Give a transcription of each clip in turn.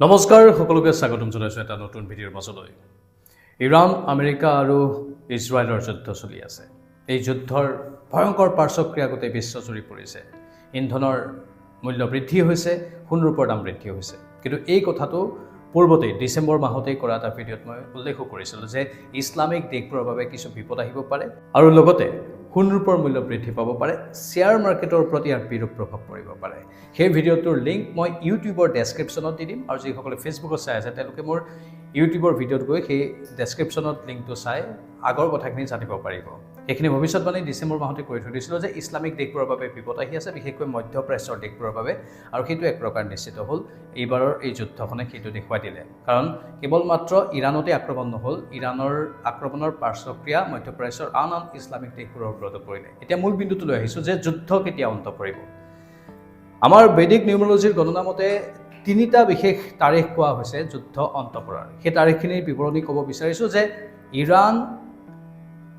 নমস্কাৰ সকলোকে স্বাগতম জনাইছোঁ এটা নতুন ভিডিঅ'ৰ মাজলৈ। ইৰাণ, আমেৰিকা আৰু ইজৰাইলৰ যুদ্ধ চলি আছে। এই যুদ্ধৰ ভয়ংকৰ পাৰ্শ্বক্ৰিয়া গোটেই বিশ্বজুৰি পৰিছে। ইন্ধনৰ মূল্য বৃদ্ধি হৈছে, সোণৰূপৰ দাম বৃদ্ধি হৈছে। কিন্তু এই কথাটো পূৰ্বতেই ডিচেম্বৰ মাহতেই কৰা এটা ভিডিঅ'ত মই উল্লেখো কৰিছিলোঁ যে ইছলামিক দেশবোৰৰ বাবে কিছু বিপদ আহিব পাৰে আৰু লগতে সোণৰূপৰ মূল্য বৃদ্ধি পাব পাৰে, শ্বেয়াৰ মাৰ্কেটৰ ওপৰত ইয়াৰ বিৰূপ প্ৰভাৱ পৰিব পাৰে। সেই ভিডিঅ'টোৰ লিংক মই ইউটিউবৰ ডেছক্ৰিপশ্যনত দি দিম আৰু যিসকলে ফেচবুকত চাই আছে তেওঁলোকে মোৰ ইউটিউবৰ ভিডিঅ'ত গৈ সেই ডেছক্ৰিপশ্যনত লিংকটো চাই আগৰ কথাখিনি জানিব পাৰিব। সেইখিনি ভৱিষ্যতবাণী ডিচেম্বৰ মাহতে কৰি থৈ দিছিলোঁ যে ইছলামিক দেশবোৰৰ বাবে বিপদ আহি আছে, বিশেষকৈ মধ্যপ্ৰাচ্যৰ দেশবোৰৰ বাবে, আৰু সেইটো এক প্ৰকাৰ নিশ্চিত হ'ল। এইবাৰৰ এই যুদ্ধখনে সেইটো দেখুৱাই দিলে, কাৰণ কেৱল মাত্ৰ ইৰাণতে আক্ৰমণ নহ'ল, ইৰাণৰ আক্ৰমণৰ পাৰ্শ্বক্ৰিয়া মধ্যপ্ৰাচ্যৰ আন ইছলামিক দেশবোৰৰ ওপৰতো পৰিলে। এতিয়া মূল বিন্দুটো লৈ আহিছোঁ যে যুদ্ধ কেতিয়া অন্ত পৰিব। আমাৰ বৈদিক নিউমৰলজিৰ গণনা মতে 3টা বিশেষ তাৰিখ কোৱা হৈছে যুদ্ধ অন্ত পৰাৰ। সেই তাৰিখখিনিৰ বিৱৰণী ক'ব বিচাৰিছোঁ যে ইৰাণ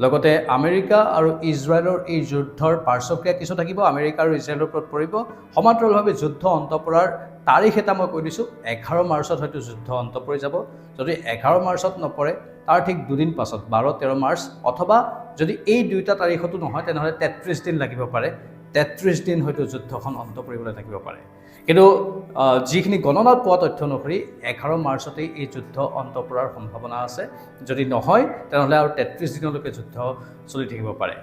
লগতে আমেৰিকা আৰু ইজৰাইলৰ এই যুদ্ধৰ পাৰ্শ্বক্ৰিয়া কিছু থাকিব, আমেৰিকা আৰু ইজৰাইলৰ ওপৰত পৰিব। সমান্তৰালভাৱে যুদ্ধ অন্ত পৰাৰ তাৰিখ এটা মই কৈ দিছোঁ, 11 মাৰ্চত হয়তো যুদ্ধ অন্ত পৰি যাব। যদি 11 মাৰ্চত নপৰে তাৰ ঠিক দুদিন পাছত 12-13 মাৰ্চ, অথবা যদি এই দুইটা তাৰিখতো নহয় তেনেহ'লে 33 দিন লাগিব পাৰে। 33 দিন হয়তো যুদ্ধখন অন্ত পৰিবলৈ থাকিব পাৰে। কিন্তু যিখিনি গণনাত পোৱা তথ্য অনুসৰি 11 মাৰ্চতেই এই যুদ্ধ অন্ত পৰাৰ সম্ভাৱনা আছে। যদি নহয় তেনেহ'লে আৰু 33 দিনলৈকে যুদ্ধ চলি থাকিব পাৰে।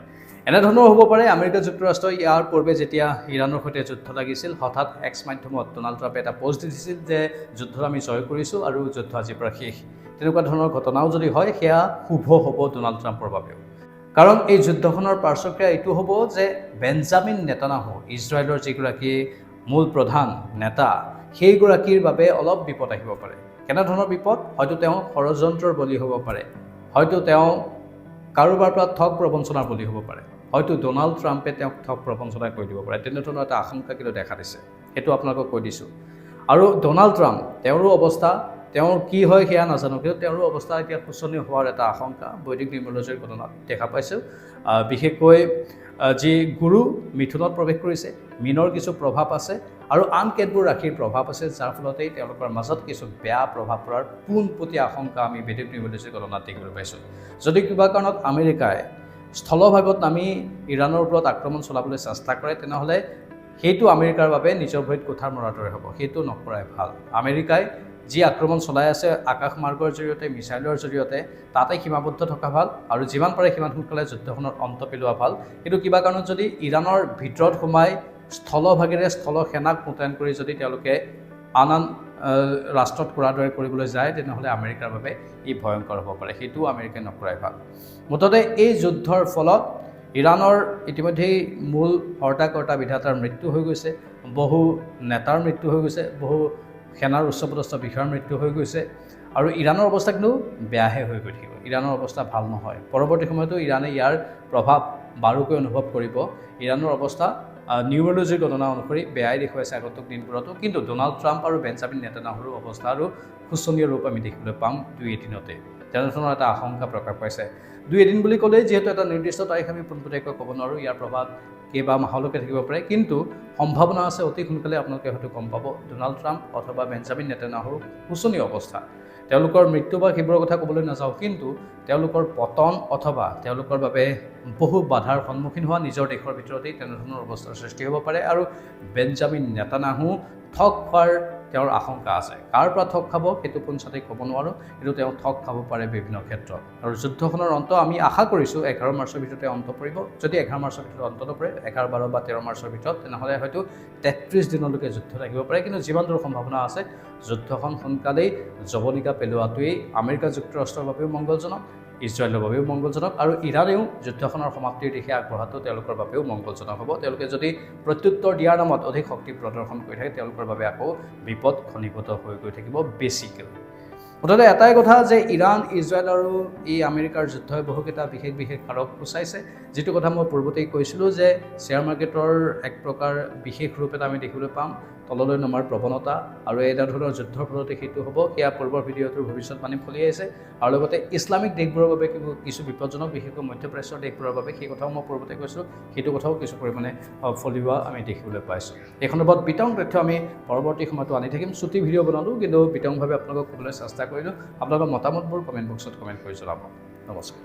এনেধৰণৰ হ'ব পাৰে আমেৰিকা যুক্তৰাষ্ট্ৰই ইয়াৰ পূৰ্বে যেতিয়া ইৰাণৰ সৈতে যুদ্ধ লাগিছিল, হঠাৎ এক্স মাধ্যমত ডোনাল্ড ট্ৰাম্পে এটা পষ্ট দি দিছিল যে যুদ্ধ আমি জয় কৰিছোঁ আৰু যুদ্ধ আজিৰ পৰা শেষ। তেনেকুৱা ধৰণৰ ঘটনাও যদি হয় সেয়া শুভ হ'ব ডোনাল্ড ট্ৰাম্পৰ বাবেও। কাৰণ এই যুদ্ধখনৰ পাৰ্শ্বক্ৰিয়া এইটো হ'ব যে বেঞ্জামিন নেতান্যাহু, ইজৰাইলৰ যিগৰাকী মূল প্ৰধান নেতা, সেইগৰাকীৰ বাবে অলপ বিপদ আহিব পাৰে। কেনেধৰণৰ বিপদ? হয়তো তেওঁ ষড়যন্ত্ৰৰ বলি হ'ব পাৰে, হয়তো তেওঁ কাৰোবাৰ পৰা ঠগ প্ৰবঞ্চনাৰ বলি হ'ব পাৰে, হয়তো ডোনাল্ড ট্ৰাম্পে তেওঁক ঠগ প্ৰবঞ্চনা কৰি দিব পাৰে। তেনেধৰণৰ এটা আশংকা কিন্তু দেখা দিছে, সেইটো আপোনালোকক কৈ দিছোঁ। আৰু ডোনাল্ড ট্ৰাম্প, তেওঁৰো অৱস্থা, তেওঁৰ কি হয় সেয়া নাজানো, কিন্তু তেওঁৰো অৱস্থা এতিয়া শোচনীয় হোৱাৰ এটা আশংকা বৈদিক নিউমৰলজিৰ ঘটনাত দেখা পাইছোঁ। বিশেষকৈ যি গুৰু মিথুনত প্ৰৱেশ কৰিছে, মীনৰ কিছু প্ৰভাৱ আছে আৰু আন কেতবোৰ ৰাশিৰ প্ৰভাৱ আছে, যাৰ ফলতেই তেওঁলোকৰ মাজত কিছু বেয়া প্ৰভাৱ পৰাৰ পোনপটীয়া আশংকা আমি বৈদিক নিউমৰলজিৰ ঘটনাত দেখিবলৈ পাইছোঁ। যদি কিবা কাৰণত আমেৰিকাই স্থলভাগত নামি ইৰাণৰ ওপৰত আক্ৰমণ চলাবলৈ চেষ্টা কৰে তেনেহ'লে সেইটো আমেৰিকাৰ বাবে নিজৰ ভৰিত কুঠাৰ মৰাৰ দৰে হ'ব। সেইটো নকৰাই ভাল। আমেৰিকাই যি আক্ৰমণ চলাই আছে আকাশমাৰ্গৰ জৰিয়তে, মিছাইলৰ জৰিয়তে, তাতে সীমাবদ্ধ থকা ভাল আৰু যিমান পাৰে সিমান সোনকালে যুদ্ধখনৰ অন্ত পেলোৱা ভাল। কিন্তু কিবা কাৰণত যদি ইৰাণৰ ভিতৰত সোমাই স্থলভাগেৰে স্থল সেনাক মোতায়েন কৰি যদি তেওঁলোকে আন ৰাষ্ট্ৰত কৰাৰ দৰে কৰিবলৈ যায় তেনেহ'লে আমেৰিকাৰ বাবে ই ভয়ংকৰ হ'ব পাৰে। সেইটোও আমেৰিকাই নকৰাই ভাল। মুঠতে এই যুদ্ধৰ ফলত ইৰাণৰ ইতিমধ্যেই মূল হৰ্তা-কৰ্তা বিধাতাৰ মৃত্যু হৈ গৈছে, বহু নেতাৰ মৃত্যু হৈ গৈছে, বহু সেনাৰ উচ্চপদস্থ বিষয়াৰ মৃত্যু হৈ গৈছে আৰু ইৰাণৰ অৱস্থা কিন্তু বেয়াহে হৈ গৈ থাকিব। ইৰাণৰ অৱস্থা ভাল নহয়। পৰৱৰ্তী সময়তো ইৰাণে ইয়াৰ প্ৰভাৱ বাৰুকৈ অনুভৱ কৰিব। ইৰাণৰ অৱস্থা নিউমৰলজিৰ গণনা অনুসৰি বেয়াই দেখুৱাইছে আগন্তুক দিনবোৰতো, কিন্তু ডোনাল্ড ট্ৰাম্প আৰু বেঞ্জামিন নেতান্যাহুৰ অৱস্থা আৰু শোচনীয় ৰূপ আমি দেখিবলৈ পাম 2 এদিনতে। তেনেধৰণৰ এটা আশংকা প্ৰকাশ পাইছে। 2 এদিন বুলি ক'লেই যিহেতু এটা নিৰ্দিষ্ট তাৰিখ আমি পোনপটীয়াকৈ ক'ব নোৱাৰোঁ, ইয়াৰ প্ৰভাৱ কেইবা মাহলৈকে থাকিব পাৰে, কিন্তু সম্ভাৱনা আছে অতি সোনকালে আপোনালোকে হয়তো গম পাব ডোনাল্ড ট্ৰাম্প অথবা বেঞ্জামিন নেতান্যাহুৰ শোচনীয় অৱস্থা। তেওঁলোকৰ মৃত্যু বা সেইবোৰৰ কথা ক'বলৈ নাযাওঁ, কিন্তু তেওঁলোকৰ পতন অথবা তেওঁলোকৰ বাবে বহু বাধাৰ সন্মুখীন হোৱা নিজৰ দেশৰ ভিতৰতেই তেনেধৰণৰ অৱস্থাৰ সৃষ্টি হ'ব পাৰে আৰু বেঞ্জামিন নেতান্যাহু ঠগ খোৱাৰ তেওঁৰ আশংকা আছে। কাৰ পৰা ঠগ খাব সেইটো পোনচাতেই ক'ব নোৱাৰোঁ, কিন্তু তেওঁ ঠগ খাব পাৰে বিভিন্ন ক্ষেত্ৰত। আৰু যুদ্ধখনৰ অন্ত আমি আশা কৰিছোঁ 11 মাৰ্চৰ ভিতৰতে অন্ত পৰিব। যদি 11 মাৰ্চৰ ভিতৰত অন্ত নপৰে, 11, 12 বা 13 মাৰ্চৰ ভিতৰত, তেনেহ'লে হয়তো 33 দিনলৈকে যুদ্ধ থাকিব পাৰে। কিন্তু যিমান দূৰ সম্ভাৱনা আছে যুদ্ধখন সোনকালেই জবনিকা পেলোৱাটোৱেই আমেৰিকা যুক্তৰাষ্ট্ৰৰ বাবেও মংগলজনক, ইজৰাইলৰ বাবেও মংগলজনক আৰু ইৰাণেও যুদ্ধখনৰ সমাপ্তিৰ দিশে আগবঢ়াটো তেওঁলোকৰ বাবেও মংগলজনক হ'ব। তেওঁলোকে যদি প্ৰত্যুত্তৰ দিয়াৰ নামত অধিক শক্তি প্ৰদৰ্শন কৰি থাকে তেওঁলোকৰ বাবে আকৌ বিপদ ঘনীভূত হৈ গৈ থাকিব বেছিকৈ। মুঠতে এটাই কথা যে ইৰাণ, ইজৰাইল আৰু এই আমেৰিকাৰ যুদ্ধই বহুকেইটা বিশেষ কাৰক সূচাইছে। যিটো কথা মই পূৰ্বতেই কৈছিলোঁ যে শ্বেয়াৰ মাৰ্কেটৰ এক প্ৰকাৰ বিশেষ ৰূপ এটা আমি দেখিবলৈ পাম। তললৈ নমাৰ প্ৰৱণতা আৰু এনে ধৰণৰ যুদ্ধৰ ফলতে সেইটো হ'ব, সেয়া পূৰ্বৰ ভিডিঅ'টোৰ ভৱিষ্যতবাণী ফলি আহিছে। আৰু লগতে ইছলামিক দেশবোৰৰ বাবে কিছু বিপদজনক, বিশেষকৈ মধ্যপ্ৰাচ্যৰ দেশবোৰৰ বাবে সেই কথাও মই পূৰ্বতে কৈছিলোঁ, সেইটো কথাও কিছু পৰিমাণে ফলিওৱা আমি দেখিবলৈ পাইছোঁ। এই সন্দৰ্ভত বিতং তথ্য আমি পৰৱৰ্তী সময়তো আনি থাকিম। ছুটি ভিডিঅ' বনালোঁ, কিন্তু বিতংভাৱে আপোনালোকক ক'বলৈ চেষ্টা কৰিলোঁ। আপোনালোকৰ মতামতবোৰ কমেণ্ট বক্সত কমেণ্ট কৰি জনাব। নমস্কাৰ।